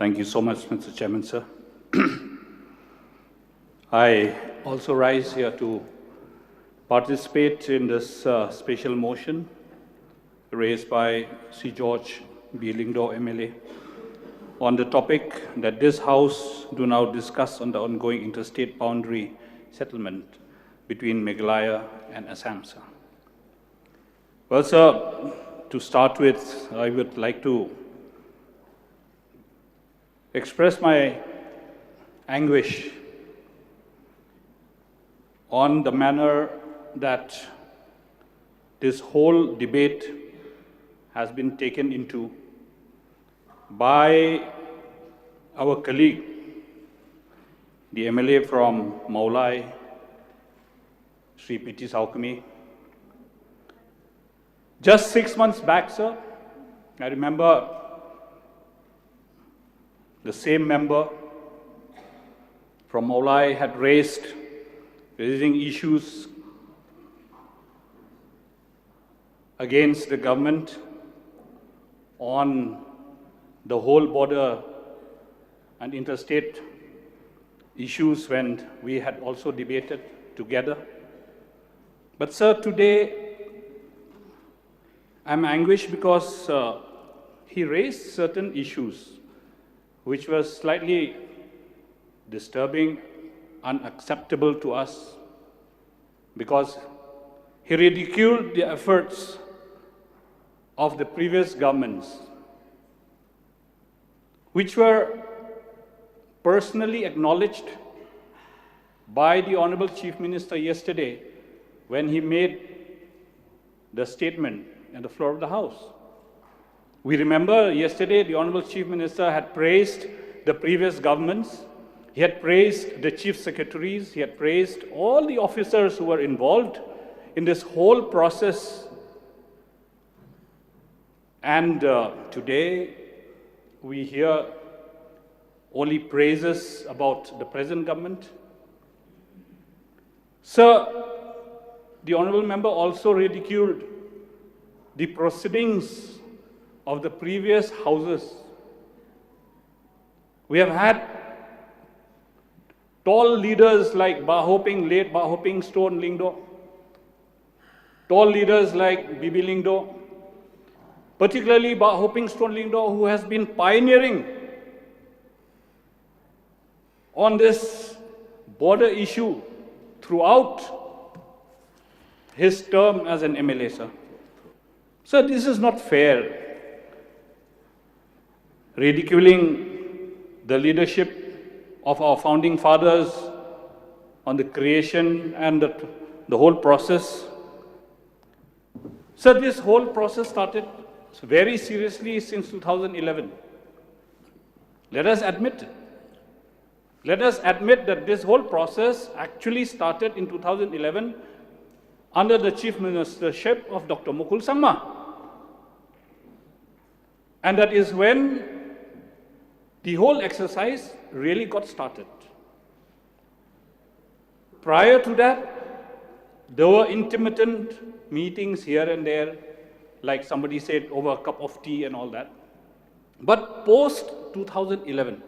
Thank you so much, Mr. Chairman, sir. I also rise here to participate in this special motion raised by C. George B. Lingdo, MLA, on the topic that this House do now discuss on the ongoing interstate boundary settlement between Meghalaya and Assam, sir. Well, sir, to start with, I would like to express my anguish on the manner that this whole debate has been taken into by our colleague, the MLA from Maulai, Sri P.T. Saukami. Just 6 months back, sir, I remember the same member from Maulai had raising issues against the government on the whole border and interstate issues when we had also debated together. But sir, today I'm anguished because he raised certain issues which were slightly disturbing, unacceptable to us, because he ridiculed the efforts of the previous governments, which were personally acknowledged by the Honorable Chief Minister yesterday when he made the statement on the floor of the House. We remember yesterday the Honorable Chief Minister had praised the previous governments, he had praised the chief secretaries, he had praised all the officers who were involved in this whole process. And today we hear only praises about the present government. Sir, the Honorable Member also ridiculed the proceedings of the previous houses. We have had tall leaders like Bahoping, late Bahoping Stone Lingdo, tall leaders like Bibi Lingdo, particularly Bahoping Stone Lingdo, who has been pioneering on this border issue throughout his term as an MLA, sir. So this is not fair. Ridiculing the leadership of our founding fathers on the creation and the whole process. So this whole process started very seriously since 2011. Let us admit it. Let us admit that this whole process actually started in 2011 under the Chief Ministership of Dr. Mukul Sangma. And that is when the whole exercise really got started. Prior to that, there were intermittent meetings here and there, like somebody said, over a cup of tea and all that. But post 2011,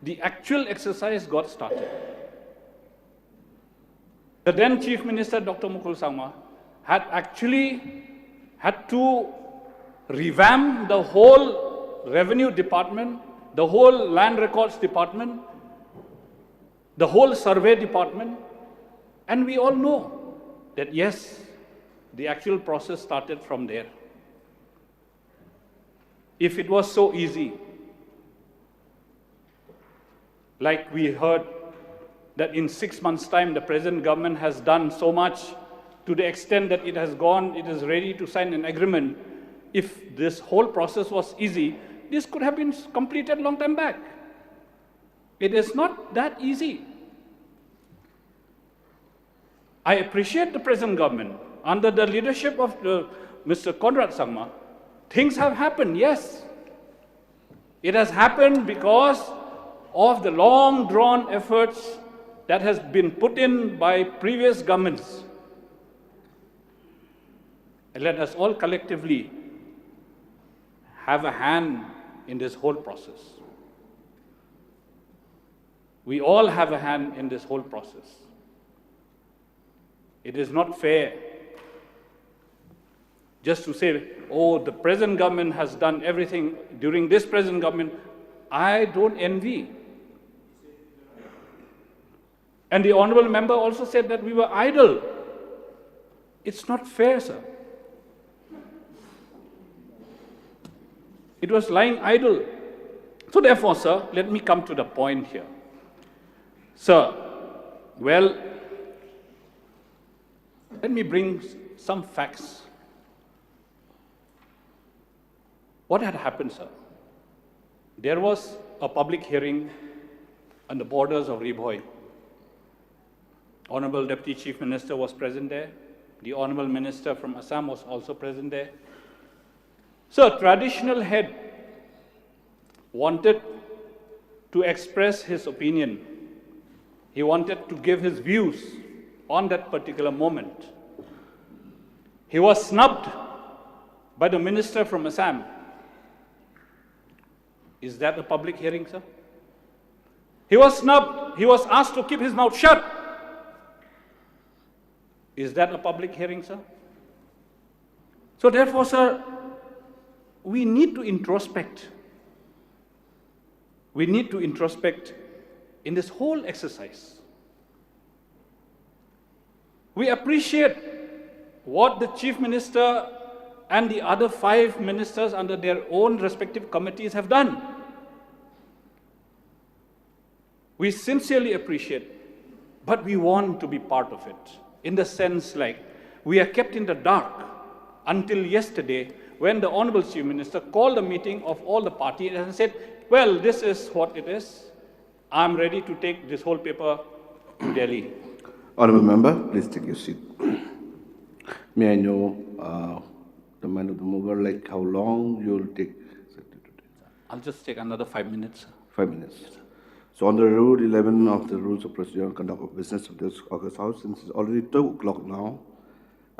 the actual exercise got started. The then Chief Minister, Dr. Mukul Sangma, had actually had to revamp the whole revenue department, the whole land records department, the whole survey department, and we all know that yes, the actual process started from there. If it was so easy, like we heard that in 6 months' time the present government has done so much to the extent that it is ready to sign an agreement. If this whole process was easy, this could have been completed a long time back. It is not that easy. I appreciate the present government. Under the leadership of Mr. Conrad Sangma, things have happened, yes. It has happened because of the long-drawn efforts that has been put in by previous governments. And let us all collectively have a hand in this whole process. We all have a hand in this whole process. It is not fair just to say, oh, the present government has done everything during this present government. I don't envy. And the honorable member also said that we were idle. It's not fair, sir. It was lying idle. So therefore, sir, let me come to the point here. Sir, well, let me bring some facts. What had happened, sir? There was a public hearing on the borders of Riboy. Honorable Deputy Chief Minister was present there. The Honorable Minister from Assam was also present there. So a traditional head wanted to express his opinion. He wanted to give his views on that particular moment. He was snubbed by the minister from Assam. Is that a public hearing, sir? He was snubbed. He was asked to keep his mouth shut. Is that a public hearing, sir? So therefore, sir, we need to introspect. We need to introspect in this whole exercise. We appreciate what the Chief Minister and the other 5 ministers under their own respective committees have done. We sincerely appreciate, but we want to be part of it. In the sense like, we are kept in the dark until yesterday when the Honorable Chief Minister called a meeting of all the parties and said, well, this is what it is. I'm ready to take this whole paper to Delhi. Honorable Member, please take your seat. May I know the man of the mover, like how long you will take? I'll just take another 5 minutes. 5 minutes. So under Rule 11 of the Rules of Procedure and Conduct of Business of this August House, since it's already 2 o'clock now,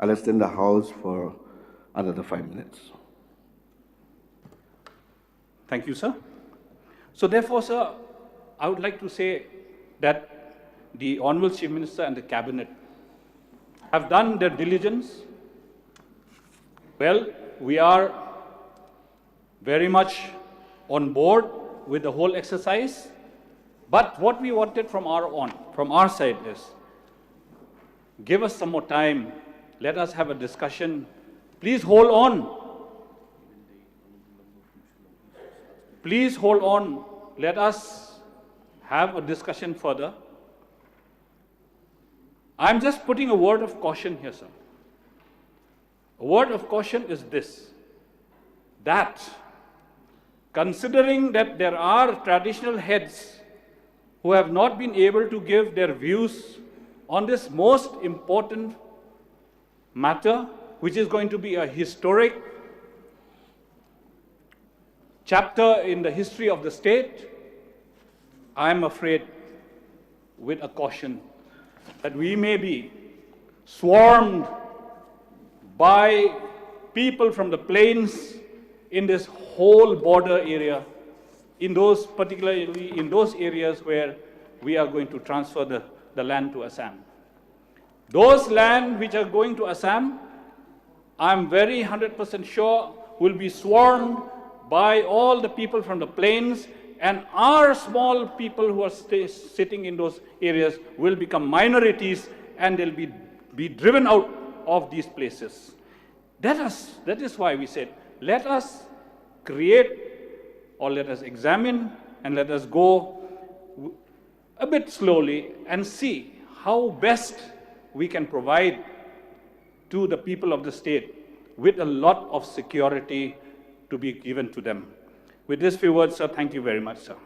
I'll extend the House for another 5 minutes. Thank you, sir. So therefore, sir, I would like to say that the Honorable Chief Minister and the Cabinet have done their diligence. Well, we are very much on board with the whole exercise. But what we wanted from our side is, give us some more time, let us have a discussion. Please hold on. Please hold on. Let us have a discussion further. I'm just putting a word of caution here, sir. A word of caution is this, that considering that there are traditional heads who have not been able to give their views on this most important matter, which is going to be a historic chapter in the history of the state, I am afraid, with a caution, that we may be swarmed by people from the plains in this whole border area, particularly in those areas where we are going to transfer the land to Assam. Those land which are going to Assam, I'm very 100% sure will be swarmed by all the people from the plains, and our small people who are sitting in those areas will become minorities, and they'll be driven out of these places. That is why we said, let us create, or let us examine, and let us go a bit slowly and see how best we can provide to the people of the state with a lot of security to be given to them. With these few words, sir, thank you very much, sir.